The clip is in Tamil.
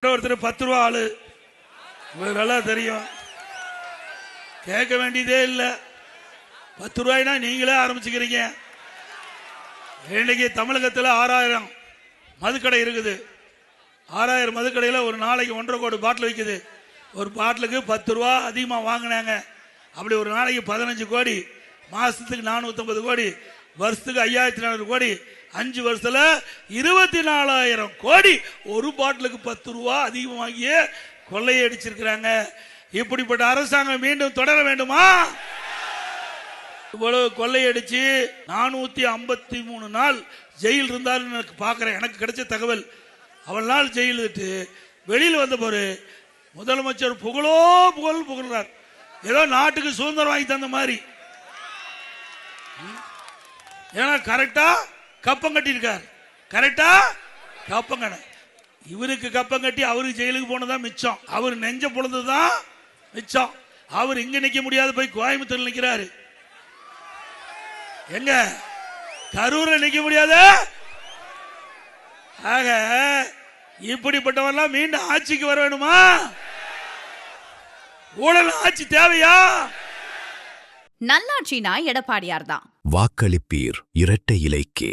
ஒருத்தர் 10 ரூபா ஆளு உங்களுக்கு நல்லா தெரியும், கேட்க வேண்டியதே இல்லை. 10 ரூபாய்னா நீங்களே ஆரம்பிச்சுக்கிறீங்க. இன்னைக்கு தமிழகத்தில் 6000 மதுக்கடை இருக்குது. 6000 மதுக்கடையில் ஒரு நாளைக்கு 1.5 கோடி பாட்டில் விற்குது. ஒரு பாட்டிலுக்கு 10 ரூபா அதிகமாக வாங்கினாங்க. அப்படி ஒரு நாளைக்கு 15 கோடி, மாசத்துக்கு 450 கோடி, வருஷத்துக்கு 5400 கோடி, 5 வருஷத்துல 24,000 கோடி ஒரு பாட்டிலுக்கு 10 ரூபா அதிகம் வாங்கிய கொள்ளையடிச்சிருக்கிறாங்க. இப்படிப்பட்ட அரசாங்கம் மீண்டும் தொடர வேண்டுமா? இவ்வளவு கொள்ளையடிச்சு 453 நாள் ஜெயில் இருந்தார் பார்க்கிறேன். எனக்கு கிடைச்ச தகவல். அவள் நாள் ஜெயில் விட்டு வெளியில் வந்த போது முதலமைச்சர் புகழ்றார். ஏதோ நாட்டுக்கு சுதந்திரம் வாங்கி தந்த மாதிரி. ஏன்னா கரெக்டா கப்பம் கட்டி இருக்கார். கரெக்டா கப்பம் கட்ட இவருக்கு கப்பம் கட்டி அவருக்கு ஜெயிலுக்கு போனதான் மிச்சம். அவர் நெஞ்ச பொழுதுதான் மிச்சம். அவர் இங்க நிக்க முடியாது, போய் கோயம்புத்தூர் நிக்கிறாரு. எங்க கரூர்ல நிக்க முடியாது. ஆக இப்படிப்பட்டவெல்லாம் மீண்டும் ஆட்சிக்கு வர வேணுமா? ஊழல் ஆட்சி தேவையா? நல்லாட்சினா எடப்பாடியார் தான். வாக்களிப்பீர் இரட்டை இலைக்கே.